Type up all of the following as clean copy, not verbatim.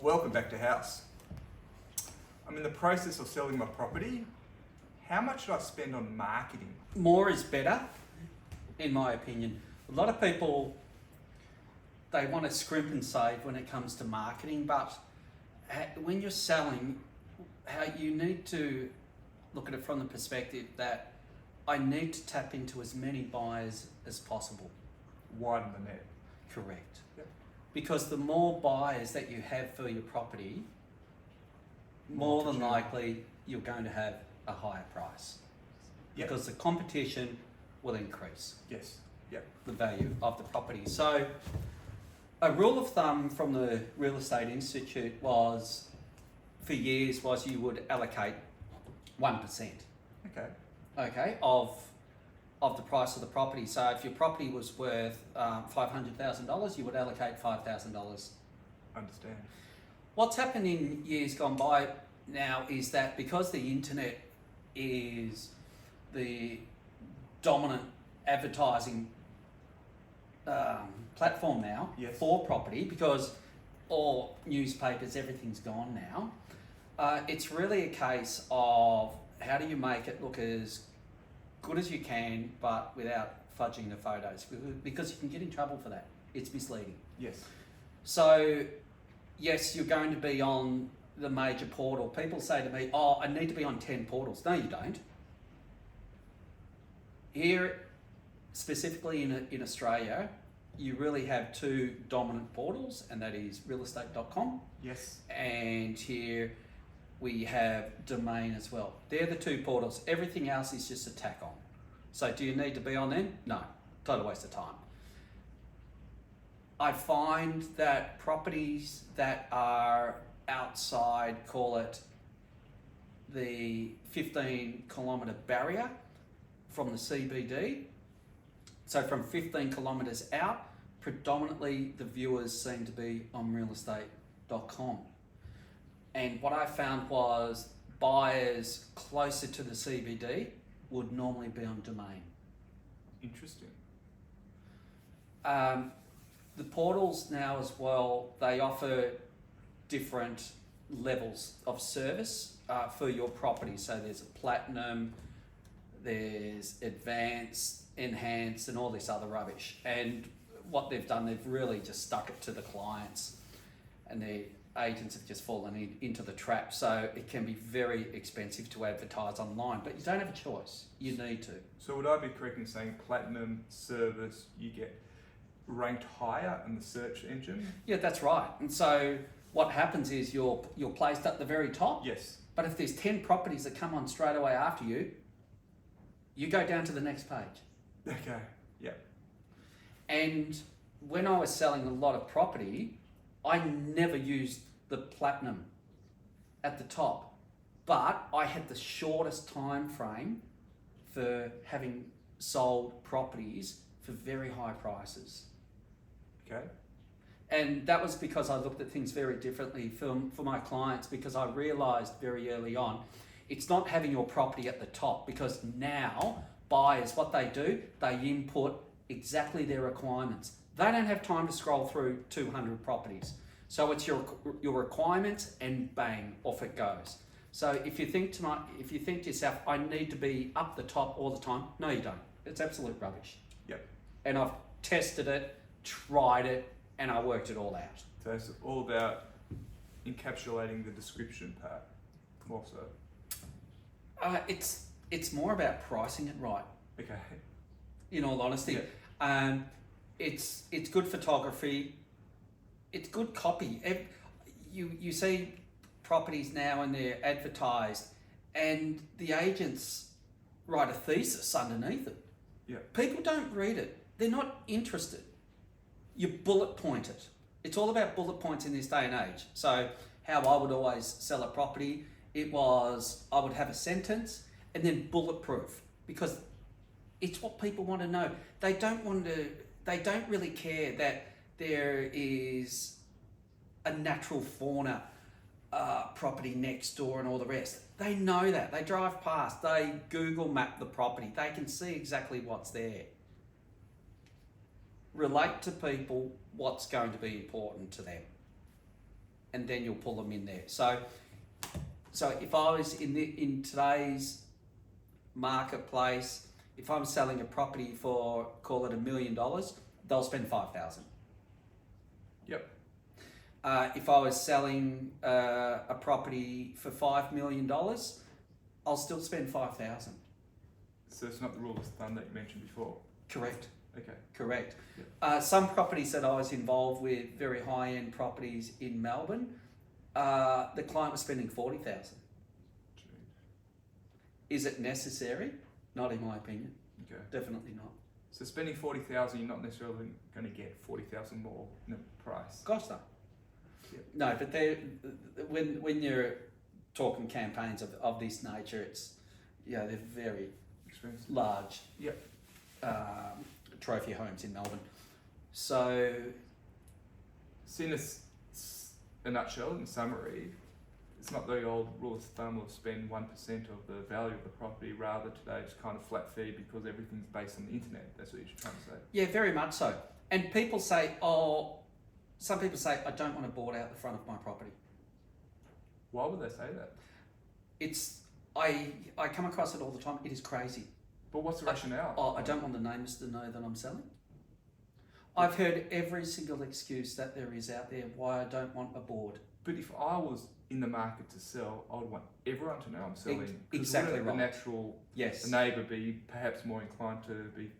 Welcome back to House. I'm in the process of selling my property. How much should I spend on marketing? More is better, in my opinion. A lot of people, they want to scrimp and save when it comes to marketing, but when you're selling, how you need to look at it from the perspective that I need to tap into as many buyers as possible. Widen the net. Correct. Yep. Because the more buyers that you have for your property, more than likely you're going to have a higher price. Yep. Because the competition will increase Yes. Yep. the value of the property. So a rule of thumb from the Real Estate Institute was, for years, was you would allocate 1%, Okay. of the price of the property. So if your property was worth $500,000, you would allocate $5,000. Understand. What's happened in years gone by now is that because the internet is the dominant advertising platform now Yes. for property, because all newspapers, everything's gone now, it's really a case of how do you make it look as good as you can, but without fudging the photos, because you can get in trouble for that. It's misleading. Yes. So, yes, you're going to be on the major portal. People say to me, oh, I need to be on 10 portals. No, you don't. Here, specifically in Australia, you really have two dominant portals, and that is realestate.com. Yes. And here we have Domain as well. They're the two portals. Everything else is just a tack on. So do you need to be on them? No, total waste of time. I find that properties that are outside, call it the 15-kilometre barrier from the CBD, so from 15 kilometres out, predominantly the viewers seem to be on realestate.com. And what I found was buyers closer to the CBD would normally be on Domain. Interesting. The portals now as well, they offer different levels of service for your property. So there's a platinum, there's advanced, enhanced, and all this other rubbish. And what they've done, they've really just stuck it to the clients, and the agents have just fallen into the trap. So it can be very expensive to advertise online, but you don't have a choice. You need to. So would I be correct in saying platinum service, you get ranked higher in the search engine? Yeah, that's right. And so what happens is you're placed at the very top. Yes. But if there's 10 properties that come on straight away after you, you go down to the next page. Okay. Yep. And when I was selling a lot of property, I never used the platinum at the top, but I had the shortest time frame for having sold properties for very high prices. Okay. And that was because I looked at things very differently for my clients, because I realized very early on, it's not having your property at the top, because now buyers, what they do, they input exactly their requirements. They don't have time to scroll through 200 properties. So it's your requirements, and bang, off it goes. So if you think to yourself, I need to be up the top all the time, no you don't. It's absolute rubbish. Yep. And I've tested it, tried it, and I worked it all out. So it's all about encapsulating the description part, more so. It's more about pricing it right, Okay. in all honesty. Yeah. It's good photography, it's good copy. You see properties now and they're advertised, and the agents write a thesis underneath it. Yeah. People don't read it. They're not interested. You bullet point it. It's all about bullet points in this day and age. So how I would always sell a property, it was I would have a sentence and then bulletproof, because it's what people want to know. They don't really care that there is a natural fauna property next door and all the rest. They know that. They drive past, they Google map the property, they can see exactly what's there. relate to people what's going to be important to them. And and then you'll pull them in there. So if I was in today's marketplace, if I'm selling a property for, call it $1 million, they'll spend $5,000. Yep. If I was selling a property for $5 million, I'll still spend $5,000. So it's not the rule of thumb that you mentioned before. Correct. Okay. Correct. Yep. Some properties that I was involved with, very high-end properties in Melbourne, the client was spending $40,000. Gee. Is it necessary? Not in my opinion. Okay. Definitely not. So spending 40,000, you're not necessarily going to get 40,000 more in the price. Gosh, no. Yep. No, but when you're talking campaigns of this nature, it's they're very Expensive. large. Yep. Trophy homes in Melbourne. So In a nutshell, in summary, it's not the old rule of thumb of spend 1% of the value of the property. Rather, today it's kind of flat fee because everything's based on the internet. That's what you're trying to say. yeah, very much so. And people say, some people say, I don't want a board out the front of my property. Why would they say that? I come across it all the time. It is crazy. But what's the rationale? I don't want the neighbours to know that I'm selling. I've heard every single excuse that there is out there why I don't want a board. But if I was in the market to sell, I would want everyone to know I'm selling. 'Cause Exactly wouldn't right. The natural Yes. neighbour be perhaps more inclined to be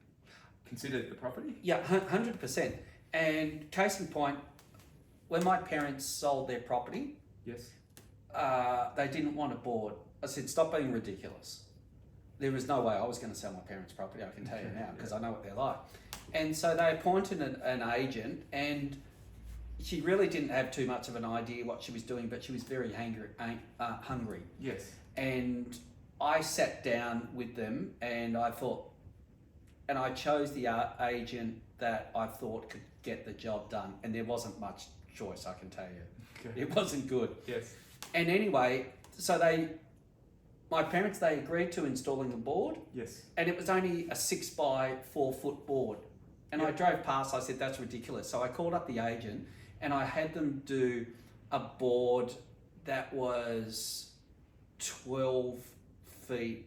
considered the property? Yeah, 100%. And case in point, when my parents sold their property, Yes. they didn't want a board. I said, stop being ridiculous. There was no way I was going to sell my parents' property, I can tell you Okay, now, because I know what they're like. And so they appointed an agent, and she really didn't have too much of an idea what she was doing, but she was very hungry. Yes. And I sat down with them, and I chose the agent that I thought could get the job done, and there wasn't much choice, I can tell you. Okay. It wasn't good. Yes. And anyway, so my parents, they agreed to installing the board, Yes. and it was only a 6 by 4 foot board. And I Yep. drove past, I said, that's ridiculous. So I called up the agent, and I had them do a board that was 12 feet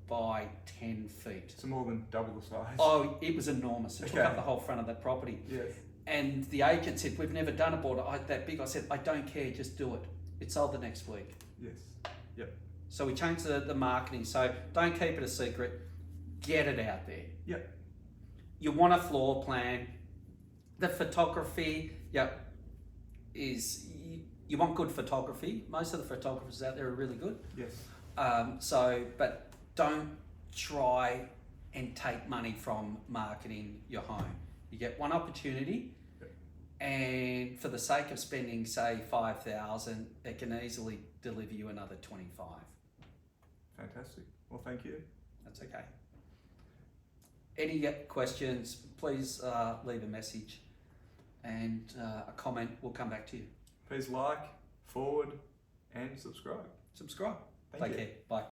by 10 feet. So more than double the size. Oh, it was enormous. It took Okay. up the whole front of that property. Yes. And the agent said, we've never done a board that big. I said, I don't care, just do it. It sold the next week. Yes. Yep. So we changed the marketing. So don't keep it a secret. Get it out there. Yep. You want a floor plan. The photography, is you want good photography. Most of the photographers out there are really good. Yes. But don't try and take money from marketing your home. You get one opportunity, and for the sake of spending, say, $5,000, it can easily deliver you another 25. Fantastic. Well, thank you. That's okay. Any questions, please leave a message and a comment. We'll come back to you. Please like, forward, and subscribe. Subscribe. Thank you. Take care. Bye.